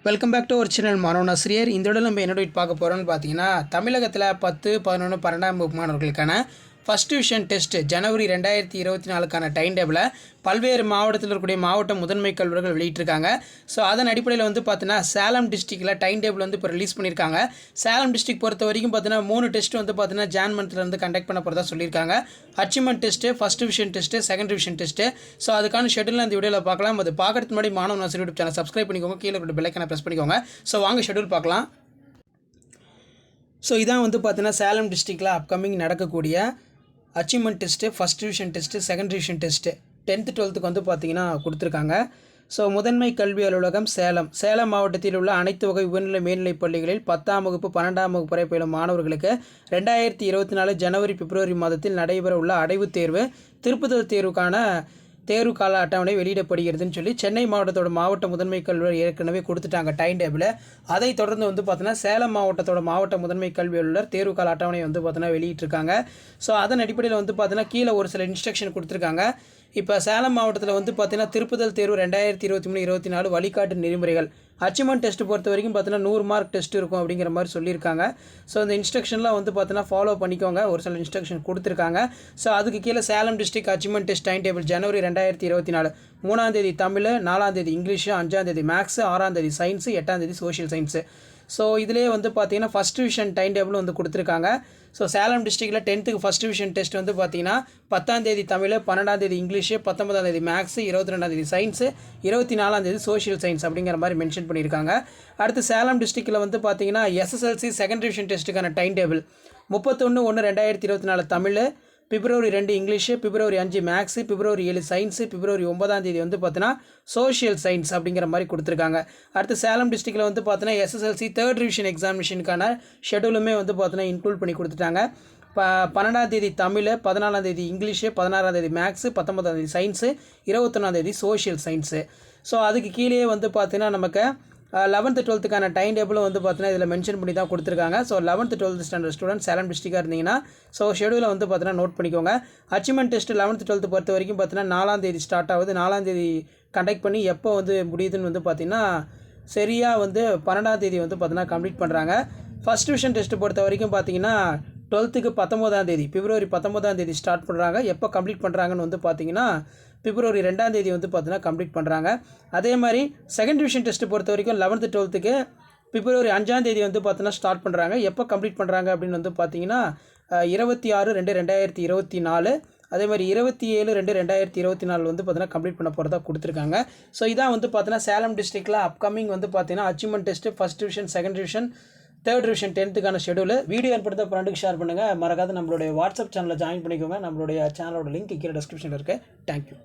Welcome back to our channel மாணவன் ஆசிரியர். இந்த இடம் நம்ம என்ன பார்க்க போகிறோம்னு பார்த்தீங்கன்னா, தமிழகத்தில் 10, 11, 12ஆம் வகுப்பு மாணவர்களுக்கான ஃபஸ்ட் டிவிஷன் டெஸ்ட் ஜனவரி 2024க்கான டைம் டேபிளை பல்வேறு மாவட்டத்தில் இருக்கக்கூடிய மாவட்ட முதன்மை கல்வர்கள் வெளியிட்டிருக்காங்க. ஸோ அதன் அடிப்படையில் வந்து பார்த்தீங்கன்னா சேலம் டிஸ்ட்ரிக்டில் டைம் டேபிள் வந்து இப்போ ரிலீஸ் பண்ணியிருக்காங்க. சேலம் டிஸ்ட்ரிக்ட் பொறுத்த வரைக்கும் பார்த்தீங்கன்னா 3 டெஸ்ட் வந்து பார்த்தீங்கன்னா ஜான் மந்த்லேருந்து கண்டக்ட் பண்ண போகிறதா சொல்லியிருக்காங்க. Achievement test, first division test, second division test. So அதுக்கான ஷெடியூல் அந்த வீடியோவில் பார்க்கலாம். அது பார்க்கறதுக்கு முன்னாடி மாணவன் ஆசிரியர் யூடியூப் சேனல் சப்ஸ்கிரைப் பண்ணிக்கோங்க, கீழே இருக்கிற பெல் ஐகானை ப்ரெஸ் பண்ணிக்கோங்க. ஸோ வாங்க ஷெடியூல் பார்க்கலாம். ஸோ இதான் வந்து பார்த்தீங்கன்னா சேலம் டிஸ்ட்ரிக்டில் அப்கமிங் நடக்கக்கூடிய achievement test, first division test, second division test 10th 12th வந்து பார்த்திங்கன்னா கொடுத்துருக்காங்க. ஸோ முதன்மை கல்வி அலுவலகம் சேலம் மாவட்டத்தில் உள்ள அனைத்து வகை உயர்நிலை மேல்நிலைப் பள்ளிகளில் 10ஆம் வகுப்பு 12ஆம் வகுப்பு வரை பயிலும் மாணவர்களுக்கு 2024 ஜனவரி பிப்ரவரி மாதத்தில் நடைபெற உள்ள அடைவுத் தேர்வு, திருப்புதல் தேர்வுக்கான தேர்வு கால அட்டவணை வெளியிடப்படுகிறதுன்னு சொல்லி சென்னை மாவட்டத்தோட மாவட்ட முதன்மை கல்வி ஏற்கனவே கொடுத்துட்டாங்க டைம் டேபிள். அதை தொடர்ந்து வந்து பார்த்தீங்கன்னா சேலம் மாவட்டத்தோட மாவட்ட முதன்மை கல்வி அலுவலர் தேர்வு கால அட்டவணை வந்து பார்த்தீங்கன்னா வெளியிட்டிருக்காங்க. ஸோ அதன் அடிப்படையில் வந்து பார்த்தீங்கன்னா கீழே ஒரு சில இன்ஸ்ட்ரக்ஷன் கொடுத்துருக்காங்க. இப்போ சேலம் மாவட்டத்தில் வந்து பார்த்தீங்கன்னா திருப்புதல் தேர்வு 2023-24 வழிகாட்டு நெறிமுறைகள், அச்சீவ்மெண்ட் டெஸ்ட் பொறுத்த வரைக்கும் பார்த்தீங்கன்னா 100 மார்க் டெஸ்ட் இருக்கும் அப்படிங்கிற மாதிரி சொல்லியிருக்காங்க. ஸோ இந்த இன்ஸ்ட்ரக்ஷன்லாம் வந்து பார்த்தீங்கன்னா ஃபாலோ பண்ணிக்கோங்க. ஒரு சில இன்ஸ்ட்ரக்ஷன் கொடுத்துருக்காங்க. ஸோ அதுக்கு கீழே Salem district achievement test time table ஜனவரி 2024 3ஆம் தேதி தமிழ், 4ஆம் தேதி இங்கிலீஷு, 5ஆம் தேதி மேக்ஸு, 6ஆம் தேதி சயின்ஸு, 8ஆம் தேதி சோஷியல் சயின்ஸு. ஸோ இதிலே வந்து பார்த்தீங்கன்னா ஃபஸ்ட் டிவிஷன் டைம் டேபிள் வந்து கொடுத்துருக்காங்க. ஸோ சேலம் டிஸ்ட்ரிக்டில் 10th ஃபஸ்ட் டிவிஷன் டெஸ்ட் வந்து பார்த்தீங்கன்னா 10ஆம் தேதி தமிழ், 12ஆம் தேதி இங்கிலீஷு, 19ஆம் தேதி மேக்ஸு, 22ஆம் தேதி சயின்ஸு, 24ஆம் தேதி சோஷியல் சயின்ஸ் அப்படிங்கிற மாதிரி மென்ஷன் பண்ணியிருக்காங்க. அடுத்து சேலம் டிஸ்ட்ரிக்டில் வந்து பார்த்தீங்கன்னா SSLC செகண்ட் டிவிஷன் டெஸ்ட்டுக்கான டைம் டேபிள் 31/1/2024 தமிழ், பிப்ரவரி 2 இங்கிலீஷு, பிப்ரவரி 5 மேக்ஸு, பிப்ரவரி 7 சயின்ஸு, பிப்ரவரி 9ஆம் தேதி வந்து பார்த்தீங்கன்னா சோஷியல் சயின்ஸ் அப்படிங்கிற மாதிரி கொடுத்துருக்காங்க. அடுத்து சேலம் டிஸ்ட்ரிக்டில் வந்து பார்த்தீங்கன்னா SSLC தேர்ட் டிவிஷன் எக்ஸாமினேஷனுக்கான ஷெடியூலுமே வந்து பார்த்தீங்கன்னா இன்க்ளூட் பண்ணி கொடுத்துட்டாங்க. 12ஆம் தேதி தமிழ், 14ஆம் தேதி இங்கிலீஷு, 16ஆம் தேதி மேக்ஸு, 19ஆம் தேதி சயின்ஸு, 21ஆம் தேதி சோஷியல் சயின்ஸு. ஸோ அதுக்கு கீழே வந்து பார்த்தீங்கன்னா நமக்கு 11th 12th டைம் டேபிளும் வந்து பார்த்தீங்கன்னா இதில் மென்ஷன் பண்ணி தான் கொடுத்துருக்காங்க. So 11th 12th standard student Salem டிஸ்ட்ரிக்டாக இருந்தீங்கன்னா ஸோ ஷெடியூலை வந்து பார்த்தீங்கன்னா நோட் பண்ணிக்கோங்க. அச்சீவ்மெண்ட் டெஸ்ட் 11th 12th பொறுத்த வரைக்கும் பார்த்தீங்கன்னா 4ஆம் தேதி ஸ்டார்ட் ஆகுது. 4ஆம் தேதி கண்டக்ட் பண்ணி எப்போ வந்து முடியுதுன்னு வந்து பார்த்தீங்கன்னா சரியாக வந்து 12ஆம் தேதி வந்து பார்த்தீங்கன்னா கம்ப்ளீட் பண்ணுறாங்க. ஃபஸ்ட் டிவிஷன் டெஸ்ட் பொறுத்த வரைக்கும் பார்த்தீங்கன்னா 12th 19ஆம் தேதி பிப்ரவரி 19ஆம் தேதி ஸ்டார்ட் பண்ணுறாங்க. எப்போ கம்ப்ளீட் பண்ணுறாங்கன்னு வந்து பார்த்தீங்கன்னா பிப்ரவரி 2ஆம் தேதி வந்து பார்த்தீங்கன்னா கம்ப்ளீட் பண்ணுறாங்க. அதே மாதிரி செகண்ட் டிவிஷன் டெஸ்ட் பொறுத்த வரைக்கும் 11th 12th பிப்ரவரி 5ஆம் தேதி வந்து பார்த்தீங்கன்னா ஸ்டார்ட் பண்ணுறாங்க. எப்போ கம்ப்ளீட் பண்ணுறாங்க அப்படின்னு வந்து பார்த்தீங்கன்னா 26/2/2024, அதே மாதிரி 27/2/2024 வந்து பார்த்தீங்கன்னா கம்ப்ளீட் பண்ண போகிறதா கொடுத்துருக்காங்க. ஸோ இதான் வந்து பார்த்தீங்கன்னா சேலம் டிஸ்ட்ரிக்டில் அப்கமிங் வந்து பார்த்தீங்கன்னா achievement test, first division, second division, third division 10th schedule. Video ஏற்படுத்த ஃப்ரெண்டுக்கு ஷேர் பண்ணுங்கள். மறக்காத நம்மளுடைய வாட்ஸ்அப் சேனலில் ஜாயின் பண்ணிக்கோங்க. நம்மளுடைய சேனலோட லிங்க் கீழே டிஸ்கிரிப்ஷனில் இருக்குது. தேங்க்யூ.